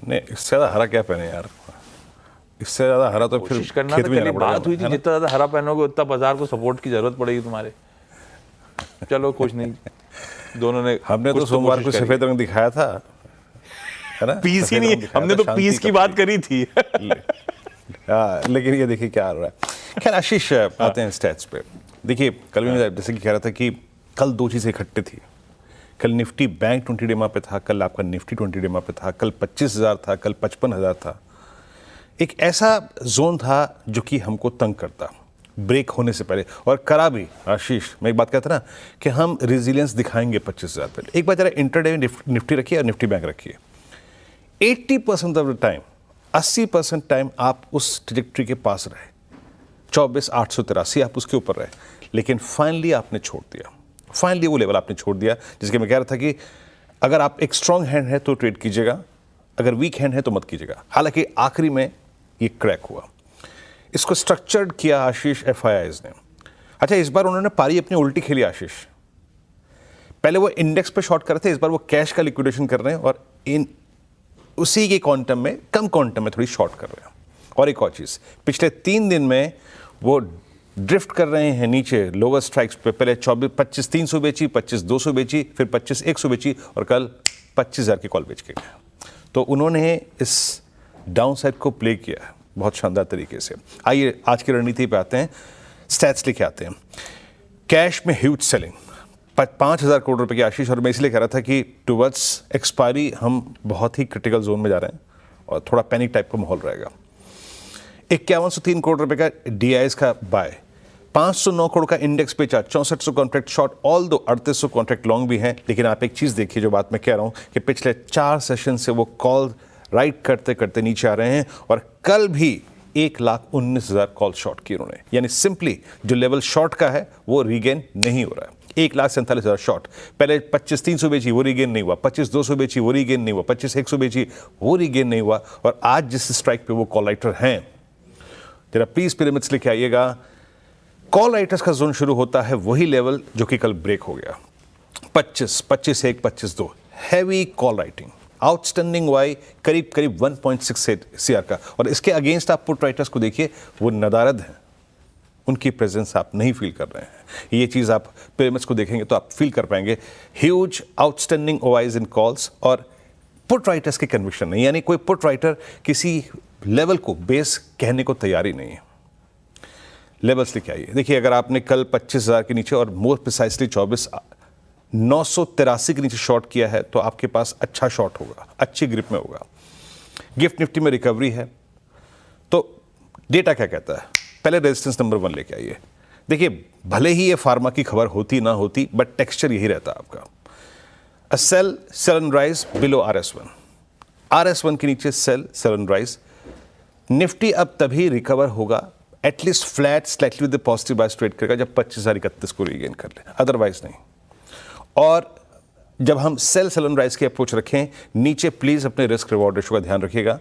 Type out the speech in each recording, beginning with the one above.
नहीं, इससे ज़्यादा हरा क्या पहने यार, इससे ज़्यादा हरा तो फिर कोशिश करना खेत था, में कल जाना पड़ेगा, बात हुई थी है ना? जितना ज्यादा हरा पहनोगे उतना बाजार को सपोर्ट की जरूरत पड़ेगी तुम्हारे। चलो कुछ नहीं, दोनों ने हमने तो कुछ सोमवार कोशिश को करी। सफेद रंग दिखाया था, है ना? पीस ही सफेद नहीं, रंग दिखाया हमने था, तो शांति पीस की का बात करी थी। हाँ, लेकिन ये देखिए क्या हो रहा है। खैर आशीष, आते हैं स्टैट्स पे। देखिए कल भी मैं जैसे कि कह रहा था कि कल दो चीज़ें इकट्ठे थी। कल निफ्टी बैंक 20 डे पे था, कल आपका निफ्टी 20 डे पे था, कल 25,000 था, कल 55,000 था। एक ऐसा जोन था जो कि हमको तंग करता ब्रेक होने से पहले, और करा भी। आशीष, मैं एक बात कहता ना कि हम रेजिलियंस दिखाएंगे 25,000 पहले। एक बार जरा इंटरडे में निफ्टी रखिए और निफ्टी बैंक रखिए। 80% ऑफ द टाइम, 80% टाइम आप उस ट्रैजेक्टरी के पास रहे, 24,883 आप उसके ऊपर रहे, लेकिन फाइनली आपने छोड़ दिया। फाइनली वो लेवल आपने छोड़ दिया जिसके मैं कह रहा था कि अगर आप एक स्ट्रांग हैंड है तो ट्रेड कीजिएगा, अगर वीक हैंड है तो मत कीजिएगा। हालांकि आखिरी में ये क्रैक हुआ। इसको स्ट्रक्चर्ड किया आशीष एफआईआईज ने। अच्छा, इस बार उन्होंने पारी अपनी उल्टी खेली आशीष। पहले वो इंडेक्स पे शॉर्ट कर रहे थे, इस बार वो कैश का लिक्विडेशन कर रहे हैं और इन उसी के क्वांटम में, कम क्वांटम में थोड़ी शॉर्ट कर रहे हैं। और एक और चीज़, पिछले 3 दिन में वो ड्रिफ्ट कर रहे हैं नीचे लोअर स्ट्राइक्स पे। पहले 25,300 बेची, 25,200 बेची, फिर 25,100 बेची और कल 25,000 की कॉल बेच के गए। तो उन्होंने इस डाउन साइड को प्ले किया है बहुत शानदार तरीके से। आइए आज की रणनीति पे आते हैं, स्टैट्स लेके आते हैं। कैश में ह्यूज सेलिंग, 5,000 करोड़ रुपए की आशीष, और मैं इसलिए कह रहा था कि टुवर्ड्स एक्सपायरी हम बहुत ही क्रिटिकल जोन में जा रहे हैं और थोड़ा पैनिक टाइप का माहौल रहेगा। 5103 करोड़ रुपए का डीआईएस का बाय, 509 करोड़ का इंडेक्स बेचा, 6400 कॉन्ट्रैक्ट शॉर्ट, ऑल दो 3800 कॉन्ट्रैक्ट लॉन्ग भी हैं। लेकिन आप एक चीज़ देखिए, जो बात मैं कह रहा हूं कि पिछले 4 सेशन से वो कॉल राइट करते करते नीचे आ रहे हैं और कल भी 1,19,000 कॉल शॉर्ट की उन्होंने। यानी सिंपली जो लेवल शॉर्ट का है वो रीगेन नहीं हो रहा है। 1,47,000 शॉर्ट, पहले 25,300 बेची वो रीगेन नहीं हुआ, 25,200 बेची वो रीगेन नहीं हुआ, 25,100 बेची वो रीगेन नहीं हुआ। और आज जिस स्ट्राइक पे वो कॉल राइटर हैं, जरा प्लीज पिरामिड्स लेके आइएगा। कॉल राइटर्स का जोन शुरू होता है वही लेवल जो कि कल ब्रेक हो गया, 25, 25,1, 25,2, हैवी कॉल राइटिंग, आउटस्टैंडिंग वाई करीब करीब 1.68 सीआर का। और इसके अगेंस्ट आप पुट राइटर्स को देखिए, वो नदारद हैं, उनकी प्रेजेंस आप नहीं फील कर रहे हैं। ये चीज़ आप पिरामिड्स को देखेंगे तो आप फील कर पाएंगे। ह्यूज आउटस्टैंडिंग ओवाइज इन कॉल्स और पुट राइटर्स की कन्विक्शन नहीं, यानी कोई पुट राइटर किसी लेवल को बेस कहने को तैयार ही नहीं है। लेवल्स लेके आइए। देखिए, अगर आपने कल 25,000 के नीचे और मोर प्रिसाइसली 24,983 के नीचे शॉर्ट किया है तो आपके पास अच्छा शॉर्ट होगा, अच्छी ग्रिप में होगा। गिफ्ट निफ्टी में रिकवरी है। तो डेटा क्या कहता है? पहले रेजिस्टेंस नंबर 1 लेके आइए। देखिए, भले ही ये फार्मा की खबर होती ना होती, बट टेक्सचर यही रहता आपका। A sell and rise below RS1, RS1 के नीचे सेल एंड राइज। निफ्टी अब तभी रिकवर होगा, at least flat slightly with positive bias trade करेगा जब 25,031 को रीगेन कर ले, अदरवाइज नहीं। और जब हम सेल एंड राइज की अप्रोच रखें, नीचे प्लीज अपने रिस्क रिवॉर्ड रेशो का ध्यान रखिएगा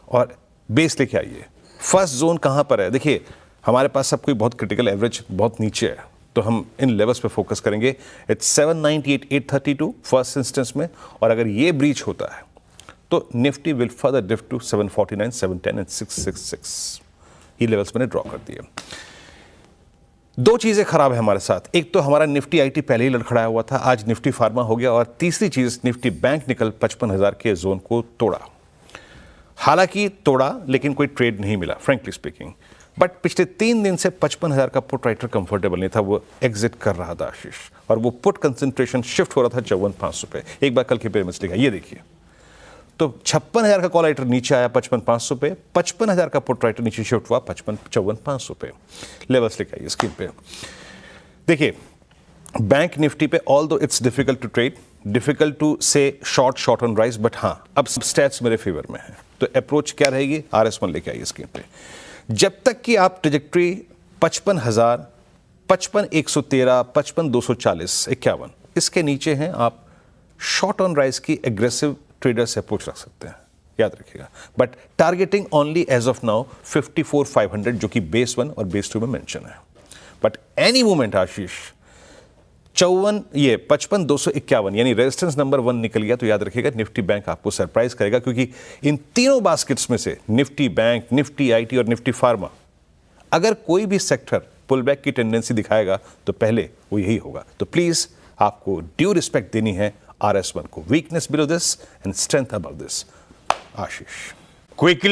और बेस लेके आइए। फर्स्ट जोन कहां पर है? देखिए, हमारे पास सब कोई बहुत क्रिटिकल एवरेज बहुत नीचे है, तो हम इन लेवल्स पे फोकस करेंगे। इट्स 798,832 फर्स्ट इंस्टेंस में, और अगर ये ब्रीच होता है तो Nifty will further drift to 749, 710 and 666। ये लेवल्स मैंने ड्रॉ कर दिए। दो चीजें खराब है हमारे साथ, एक तो हमारा निफ्टी आईटी पहले ही लड़खड़ाया हुआ था, आज निफ्टी फार्मा हो गया, और तीसरी चीज निफ्टी बैंक निकल 55,000 के जोन को तोड़ा। हालांकि तोड़ा, लेकिन कोई ट्रेड नहीं मिला फ्रैंकली स्पीकिंग। बट पिछले 3 दिन से 55,000 का पुट राइटर कंफर्टेबल नहीं था, वो एग्जिट कर रहा था आशीष, और वो पुट कंसंट्रेशन शिफ्ट हो रहा था 54,500 पे। एक बार कल के पिरामिड्स लिखा, ये देखिए, तो 56,000 का कॉल राइटर नीचे आया 55,500 पे, 55,000 का पुट राइटर नीचे शिफ्ट हुआ 54,500 पे। लेवल्स लिखा है स्क्रीन पे। देखिए, बैंक निफ्टी पे although it's difficult to trade, difficult to say short on rise, but हाँ, अब स्टैट्स मेरे फेवर में है, तो अप्रोच क्या रहेगी? RS1 लेके आइए स्क्रीन पे। जब तक कि आप ट्रेजेक्ट्री 55,000, 55,113, 55,240, 51 इसके नीचे हैं, आप शॉर्ट ऑन राइज की एग्रेसिव ट्रेडर से अप्रोच रख सकते हैं, याद रखिएगा। But targeting only as of now 54,500, जो कि बेस 1 और बेस 2 में मेंशन है। बट एनी मोमेंट आशीष ये 55,251 यानी रेजिस्टेंस नंबर 1 निकल गया तो याद रखिएगा निफ्टी बैंक आपको सरप्राइज करेगा, क्योंकि इन तीनों बास्केट्स में से निफ्टी बैंक, निफ्टी आईटी और निफ्टी फार्मा, अगर कोई भी सेक्टर पुल बैक की टेंडेंसी दिखाएगा तो पहले वो यही होगा। तो प्लीज आपको ड्यू रिस्पेक्ट देनी है RS1 को। Weakness below this and strength above this. Ashish. Quickly